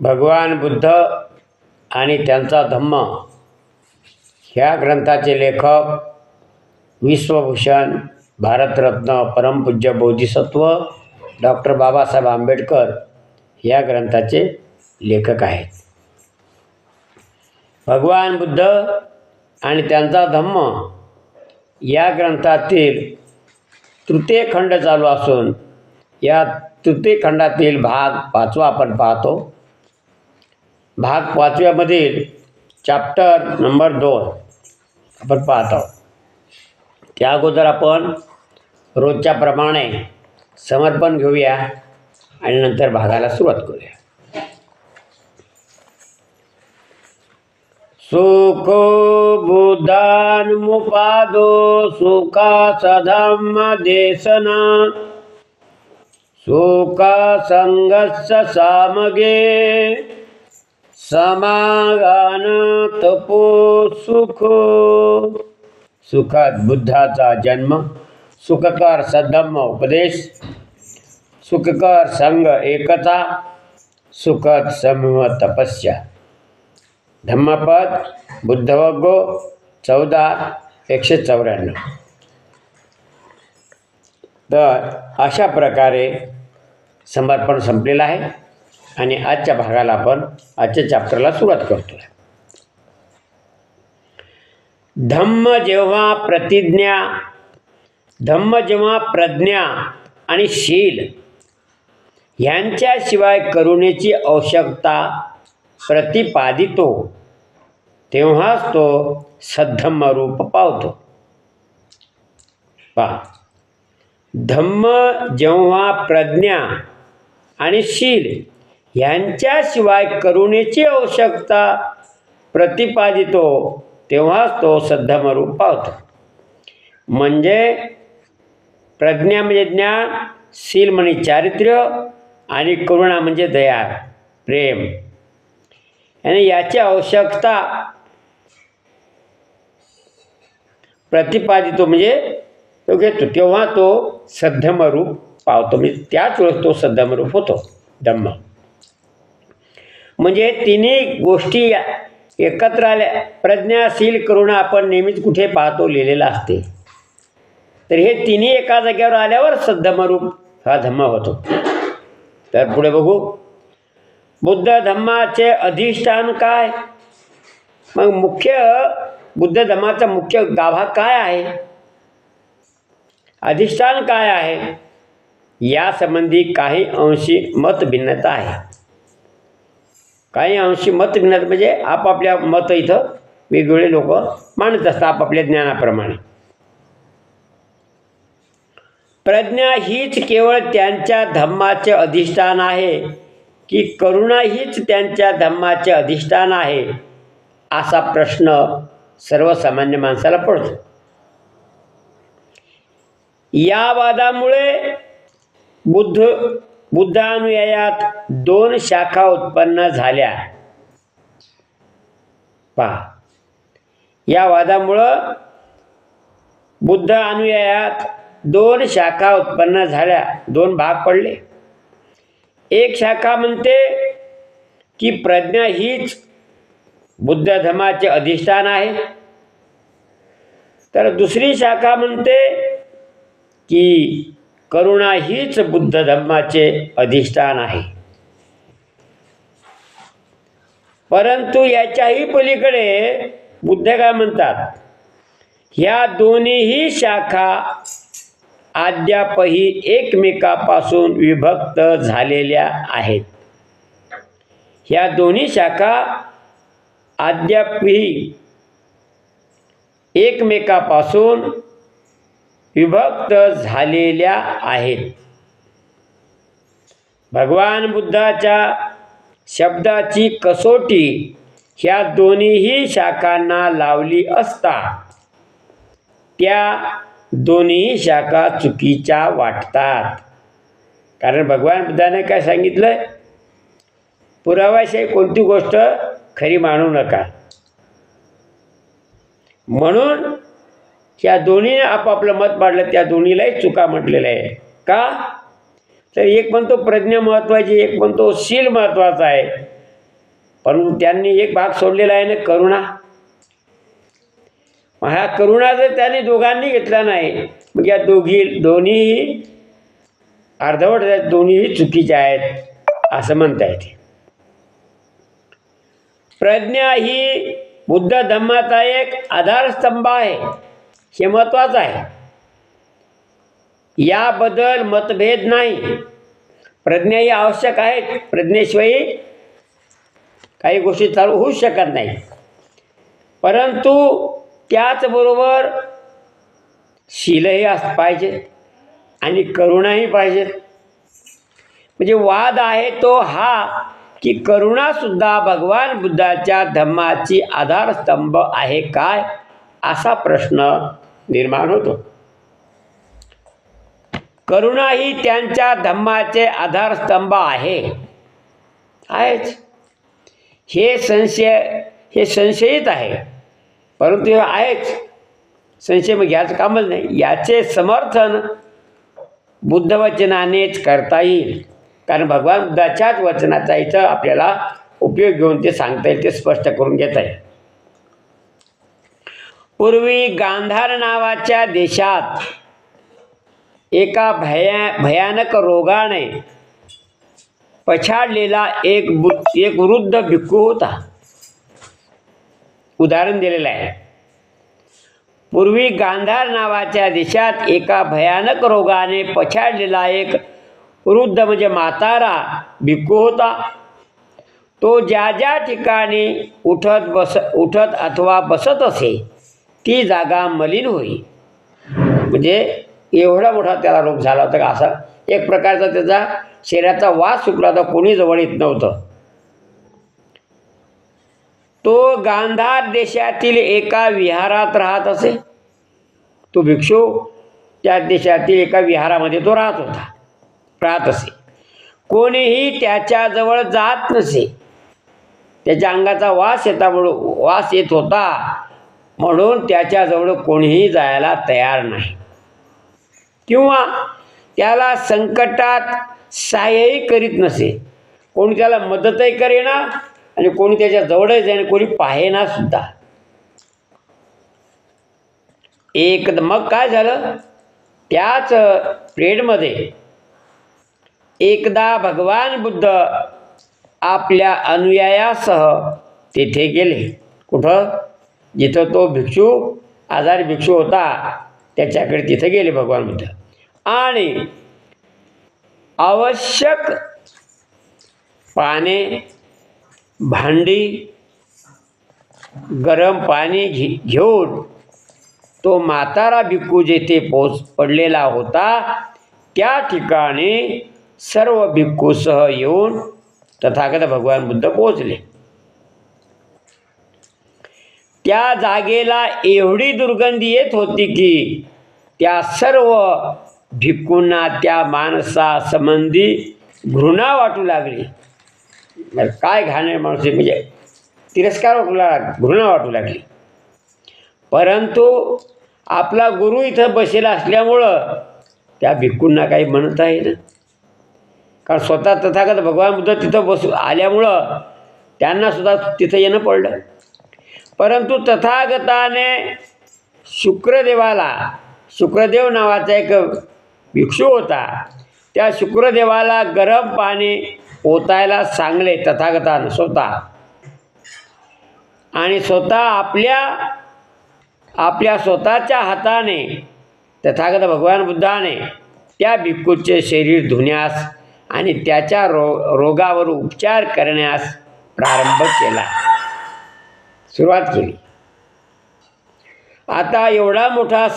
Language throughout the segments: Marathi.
भगवान बुद्ध आणि त्यांचा धम्म ह्या ग्रंथाचे लेखक विश्वभूषण भारतरत्न परमपूज्य बोधिसत्व डॉक्टर बाबासाहेब आंबेडकर ह्या ग्रंथाचे लेखक आहेत. भगवान बुद्ध आणि त्यांचा धम्म या ग्रंथातील तृतीय खंड चालू असून या तृतीय खंडातील भाग 5वा आपण पाहतो. भाग 5व्यामधील चॅप्टर नंबर 2 आपण पाहत आहोत. त्या अगोदर आपण रोजच्या प्रमाणे समर्पण घेऊया आणि नंतर भागाला सुरुवात करूया. सुखो बुद्धान्मुपादो सुखा सधम्म देशना सुखा संगस्य सामगे समागान तपो सुखो. सुखात बुद्धाचा जन्म, सुखकर सद्धम्म उपदेश, सुखकर संग एकता, सुखद समूह तपस्या. धम्मपद बुद्धवग्गो 14:194. तर अशा प्रकारे समर्पण संपलेलं आहे आणि आजच्या भागाला आपण आजच्या चॅप्टरला सुरुवात करतो. धम्म जेव्हा प्रज्ञा आणि शील यांच्याशिवाय करुणेची आवश्यकता प्रतिपादितो तेव्हाच तो सद्धम्म रूप पावतो. धम्म जेव्हा प्रज्ञा आणि शील यांच्याशिवाय करुणेची आवश्यकता प्रतिपादितो तेव्हाच तो सद्धम्म रूप पावतो. म्हणजे प्रज्ञा म्हणजे ज्ञान, शील म्हणजे चारित्र्य आणि करुणा म्हणजे दया, प्रेम. आणि याची आवश्यकता प्रतिपादितो म्हणजे तो घेतो तेव्हा तो सद्धम्म रूप पावतो. म्हणजे त्याच वेळेस तो सद्धम्म रूप होतो. धम्म म्हणजे तिन्ही गोष्टी एकत्र आल्या. प्रज्ञा, शील, करुणा आपण नेहमीच कुठे पाहतो लिहिलेलं असते. तर हे तिन्ही एका जागेवर आल्यावर सद्धम्म रूप हा धम्म होतो. तर पुढे बघू बुद्ध धम्माचे अधिष्ठान काय. मग मुख्य बुद्ध धम्माचा मुख्य गाभा काय आहे, अधिष्ठान काय आहे, यासंबंधी काही अंशी मतभिन्नता आहे. काही अंशी मतभिन्नता म्हणजे आपापल्या मत इथं वेगवेगळे लोक मानत असतात आपापल्या ज्ञानाप्रमाणे. प्रज्ञा हीच केवळ त्यांच्या धम्माचे अधिष्ठान आहे की करुणा हीच त्यांच्या धम्माचे अधिष्ठान आहे, असा प्रश्न सर्वसामान्य माणसाला पडतो. या वादामुळे बुद्धानुयायात 2 शाखा उत्पन्न झाल्या. या वादामुळं बुद्ध अनुयायात 2 शाखा उत्पन्न झाल्या, 2 भाग पडले. एक शाखा म्हणते की प्रज्ञा हीच बुद्ध धम्माचे अधिष्ठान आहे, तर दुसरी शाखा म्हणते की करुणा हीच बुद्ध धम्माचे अधिष्ठान आहे. परंतु याच्याही पलीकडे बुद्ध काय म्हणतात, ह्या दोन्हीही शाखा अद्यापही एकमेकापासून विभक्त झालेल्या आहेत. ह्या दोन्ही शाखा अद्यापही एकमेकापासून विभक्त झालेल्या आहेत. भगवान बुद्धाच्या शब्दाची कसोटी ह्या दोन्हीही शाखांना लावली असता त्या दोन्ही शाखा चुकीच्या वाटतात. कारण भगवान बुद्धाने काय सांगितलं, पुराव्याशिवाय कोणती गोष्ट खरी मानू नका. म्हणून या दोन्ही आपापलं मत मांडलं, त्या दोन्हीलाही चुका म्हटलेलं आहे. का तर एक म्हणतो प्रज्ञा महत्त्वाची, एक म्हणतो शील महत्त्वाचा आहे. परंतु त्यांनी एक भाग सोडलेला आहे ना, करुणा. मग ह्या करुणा जर त्याने दोघांनी घेतला नाही, मग या दोन्हीही अर्धवट आहेत, दोन्हीही चुकीच्या आहेत असं म्हणता येते. प्रज्ञा ही बुद्ध धम्माचा एक आधारस्तंभ आहे, हे महत्त्वाचं आहे. याबद्दल मतभेद नाही. प्रज्ञा ही आवश्यक आहे, प्रज्ञेशिवाय काही गोष्टी चालू होऊ शकत नाही. परंतु त्याचबरोबर शीलही पाहिजे आणि करुणाही पाहिजे. म्हणजे वाद आहे तो हा की करुणासुद्धा भगवान बुद्धाच्या धम्माची आधारस्तंभ आहे काय, असा प्रश्न निर्माण होतो. करुणा ही त्यांच्या धम्माचे आधारस्तंभ आहेच. हे संशयित आहे, परंतु हे आहेच. संशय मग घ्यायचं कामच नाही. याचे समर्थन बुद्धवचनानेच करता येईल, कारण भगवान बुद्धाच्याच वचनाचा इथं आपल्याला उपयोग घेऊन ते सांगता येईल, ते स्पष्ट करून घेता येईल. पूर्वी गांधार नावाच्या देशात एका भयानक रोगाने पछाडलेला एक वृद्ध भिक्खू होता. उदाहरण दिलेलं आहे. पूर्वी गांधार नावाच्या देशात एका भयानक रोगाने पछाडलेला एक वृद्ध म्हणजे म्हातारा भिक्खू होता. तो ज्या ज्या ठिकाणी उठत अथवा बसत असे ती जागा मलिन होई. म्हणजे एवढा मोठा त्याला रोग झाला होता का, असा एक प्रकारचा त्याचा शरीराचा वास सुटला होता, कोणी जवळ येत नव्हतं. तो गांधार देशातील एका विहारात राहत असे. तो भिक्षू त्या देशातील एका विहारामध्ये तो राहत असे. कोणीही त्याच्याजवळ जात नसे. त्याच्या अंगाचा वास येत होता म्हणून त्याच्याजवळ कोणीही जायला तयार नाही, किंवा त्याला संकटात सहाय्यही करीत नसे. कोणी त्याला मदतही करेना आणि कोणी त्याच्या जवळच जाणे, कोणी पाहेना सुद्धा. मग काय झालं, त्याच पिरियडमध्ये एकदा भगवान बुद्ध आपल्या अनुयायासह तेथे गेले. कुठं? जिथं तो आजारी भिक्षू होता त्याच्याकडे तिथे गेले भगवान बुद्ध. आणि आवश्यक पाने, भांडी, गरम पाणी घेऊन तो म्हातारा भिक्खू जेथे पडलेला होता त्या ठिकाणी सर्व भिक्खूसह येऊन तथागत भगवान बुद्ध पोहोचले. त्या जागेला एवढी दुर्गंधी येत होती की त्या सर्व भिक्खूंना त्या माणसासंबंधी घृणा वाटू लागली. काय घाणे माणूस, म्हणजे तिरस्कार घृणा वाटू लागली. परंतु आपला गुरु इथं बसेला असल्यामुळं त्या भिक्खूंना काही म्हणता येईल, कारण स्वतः तथागत भगवान बुद्ध तिथं आल्यामुळं त्यांना सुद्धा तिथं येणं पडलं. परंतु तथागताने शुक्रदेव नावाचा एक भिक्षू होता, त्या शुक्रदेवाला गरम पाणी ओतायला सांगले तथागतानं स्वतः. आणि स्वतः आपल्या स्वतःच्या हाताने तथागत भगवान बुद्धाने त्या भिक्खूचे शरीर धुण्यास आणि त्याच्या रोगावर उपचार करण्यास प्रारंभ केला, सुरुवात केली. आता एवढा मोठा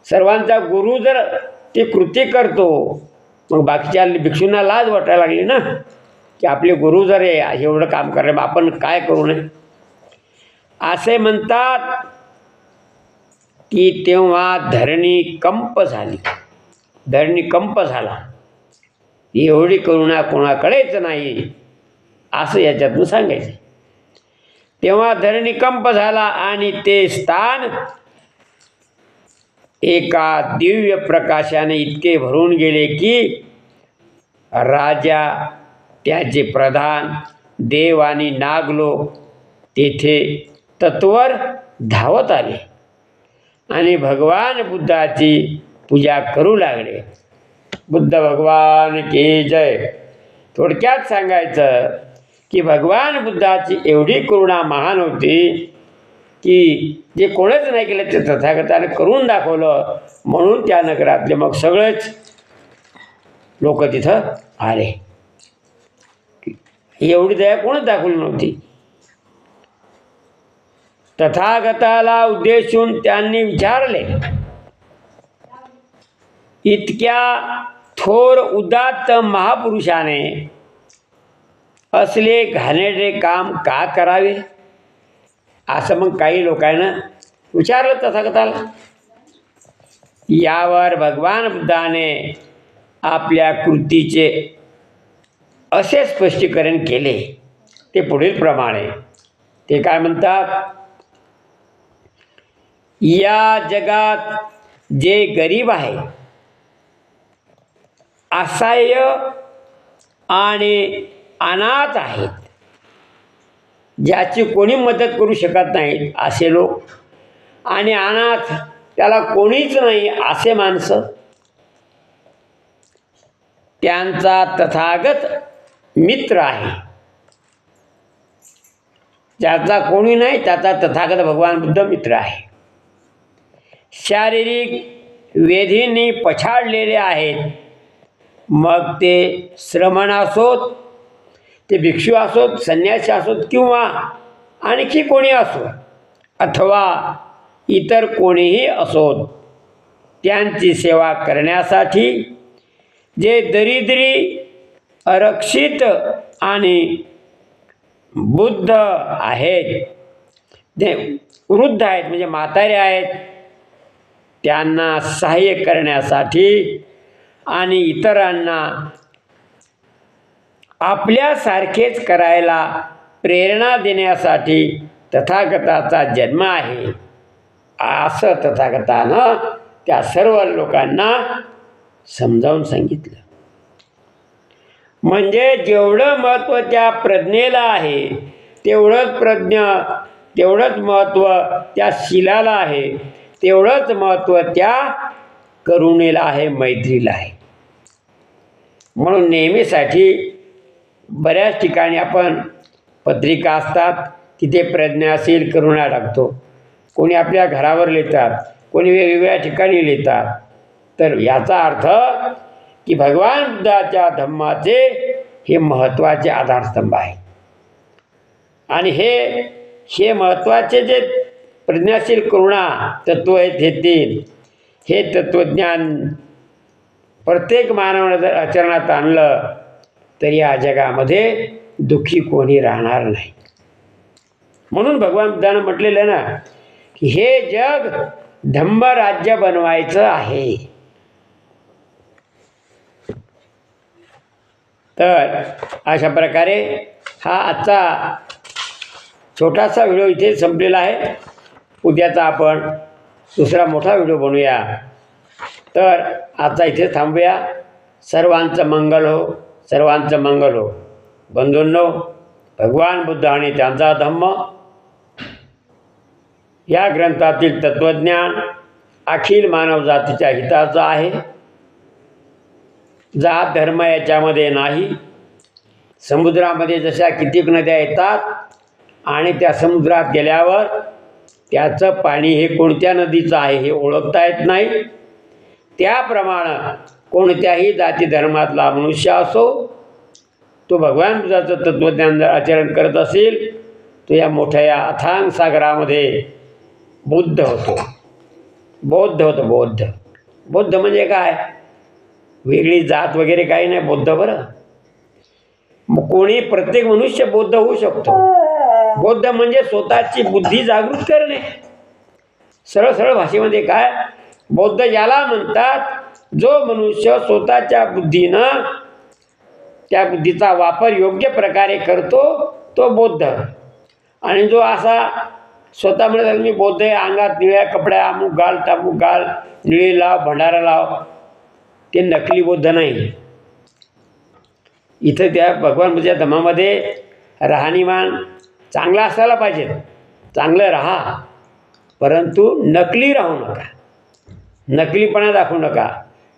सर्वांचा गुरु जर ती कृती करतो, मग बाकीच्या भिक्षूंना लाज वाटायला लागली ना, की आपले गुरु जर एवढं काम करले आपण काय करू नये. असे म्हणतात की तेव्हा धरणी कंप झाला. एवढी करुणा कोणाकडेच नाही असं याच्यातून सांगायचं. तेव्हा धरणी कंप झाला आणि ते स्थान एका दिव्य प्रकाशाने इतके भरून गेले की राजा, त्याचे प्रधान देव आणि नाग लोक तेथे तत्वर धावत आले आणि भगवान बुद्धाची पूजा करू लागले. बुद्ध भगवान की जय. थोडक्यात सांगायचं की भगवान बुद्धाची एवढी करुणा महान होती की जे कोणच नाही केलं ते तथागताने करून दाखवलं. म्हणून त्या नगरातले मग सगळेच लोक तिथं आले. एवढी दया कोणच दाखवली नव्हती. तथागताला उद्देशून त्यांनी विचारले, इतक्या थोर उदात्त महापुरुषाने असले घाणेरडे काम का करावे? असं मग काही लोकांना विचारलं तथागताला. यावर भगवान बुद्धाने आपल्या कृतीचे असे स्पष्टीकरण केले. ते पुढील प्रमाणे. ते काय म्हणतात, या जगात जे गरीब आहे, असहाय्य आणि अनाथ आहेत, ज्याची कोणी मदत करू शकत नाही असे लोक, आणि अनाथ त्याला कोणीच नाही असे माणसं, त्यांचा तथागत मित्र आहे. ज्याचा कोणी नाही त्याचा तथागत भगवान बुद्ध मित्र आहे. शारीरिक व्याधींनी पछाडलेले आहेत, मग ते श्रमण असोत, ते भिक्षू असोत, संन्यासी असोत किंवा आणखी कोणी असो, अथवा इतर कोणीही असोत, त्यांची सेवा करण्यासाठी जे दरिद्री, अरक्षित आणि बुद्ध आहेत, जे वृद्ध आहेत म्हणजे म्हातारे आहेत, त्यांना सहाय्य करण्यासाठी आणि इतरांना आपल्यासारखेच करायला प्रेरणा देण्यासाठी तथागताचा जन्म आहे, असं तथागतानं त्या सर्व लोकांना समजावून सांगितलं. म्हणजे जेवढं महत्त्व त्या प्रज्ञेला आहे तेवढंच महत्त्व त्या शीलाला आहे, तेवढंच महत्त्व त्या करुणेला आहे, मैत्रीला आहे. म्हणून नेहमीसाठी बऱ्याच ठिकाणी आपण पत्रिका असतात तिथे प्रज्ञाशील करुणा टाकतो. कोणी आपल्या घरावर लिहितात, कोणी वेगवेगळ्या ठिकाणी लिहितात. तर याचा अर्थ की भगवान बुद्धाच्या धम्माचे हे महत्त्वाचे आधारस्तंभ आहे. आणि हे महत्त्वाचे जे प्रज्ञाशील करुणा तत्व आहेत, हे तत्त्वज्ञान प्रत्येक मानवानं जर आचरणात आणलं तर या जगामध्ये दुःखी कोणी राहणार नाही. म्हणून भगवान बुद्धानं म्हटलेलं ना की हे जग धम्मराज्य बनवायचं आहे. तर अशा प्रकारे हा आजचा छोटासा व्हिडिओ इथे संपलेला आहे. उद्याचा आपण दुसरा मोठा व्हिडिओ बनवूया. तर आता इथे थांबूया. सर्वांचं मंगल हो, सर्वांचं मंगल हो. बंधूंनो, भगवान बुद्ध आणि त्यांचा धम्म या ग्रंथातील तत्त्वज्ञान अखिल मानवजातीच्या हिताचं आहे. जात धर्म याच्यामध्ये नाही. समुद्रामध्ये जशा कितीक नद्या येतात आणि त्या समुद्रात गेल्यावर त्याचं पाणी हे कोणत्या नदीचं आहे हे ओळखता येत नाही, त्याप्रमाणे कोणत्याही जाती धर्मातला मनुष्य असो, तो भगवान बुद्धाचं तत्त्वज्ञान जर आचरण करत असेल तो या मोठ्या या अथांग सागरामध्ये बुद्ध होतो, बौद्ध होतो. बौद्ध म्हणजे काय, वेगळी जात वगैरे काही नाही, बौद्ध. बरं, मग कोणी प्रत्येक मनुष्य बौद्ध होऊ शकतो. बौद्ध म्हणजे स्वतःची बुद्धी जागृत करणे. सरळ भाषेमध्ये काय, बौद्ध याला म्हणतात जो मनुष्य स्वतःच्या बुद्धीनं त्या बुद्धीचा वापर योग्य प्रकारे करतो तो बौद्ध. आणि जो असा स्वतः म्हणत मी बौद्ध आहे, अंगात निळ्या कपड्या, अमुक घाल तामुक घाल, निळी लाव, भंडारा लाव, ते नकली बौद्ध नाही. इथं त्या भगवान बुद्धाच्या धम्मामध्ये राहणीमान चांगला असायला पाहिजे, चांगलं राहा, परंतु नकली राहू नका, नकलीपणा दाखवू नका.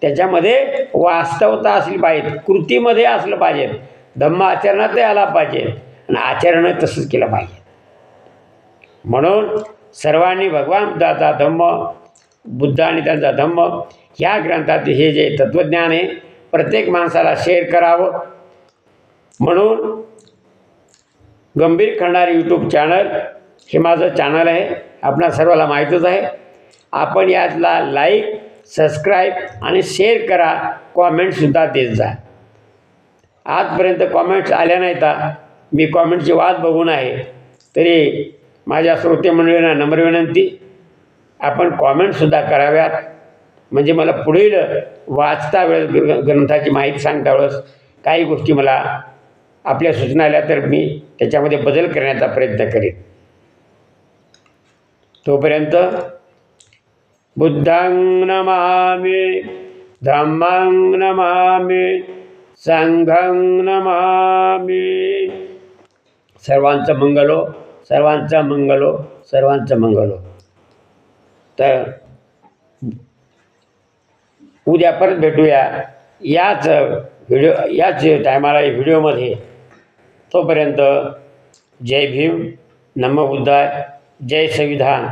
त्याच्यामध्ये वास्तवता असली पाहिजे, कृतीमध्ये असलं पाहिजे, धम्म आचरणातही आला पाहिजे आणि आचरण तसंच केलं पाहिजे. म्हणून सर्वांनी भगवान बुद्धाचा धम्म, बुद्ध आणि त्यांचा धम्म ह्या ग्रंथात हे जे तत्त्वज्ञान आहे प्रत्येक माणसाला शेअर करावं. म्हणून गंभीर खंडारी यूट्यूब चॅनल हे माझं चॅनल आहे, आपणा सर्वाला माहीतच आहे. आपण यातला लाईक, सबस्क्राईब आणि शेअर करा, कॉमेंटसुद्धा देत जा. आजपर्यंत कॉमेंट्स आल्या नाहीत, मी कॉमेंटची वाट बघून आहे. तरी माझ्या श्रोते मंडळींना नम्र विनंती, आपण कॉमेंटसुद्धा कराव्यात, म्हणजे मला पुढील वाचता वेळेस ग्रंथाची माहिती सांगता वेळेस काही गोष्टी मला आपल्या सूचना आल्या तर मी त्याच्यामध्ये बदल करण्याचा प्रयत्न करेन. तोपर्यंत बुद्धं नमामि, धम्मं नमामि, संघं नमामि. सर्वांचं मंगलो, सर्वांचं मंगलो, सर्वांचं मंगलो. तर उद्या परत भेटूया याच टायमाला व्हिडिओमध्ये. तोपर्यंत जय भीम, नमो बुद्धाय, जय संविधान.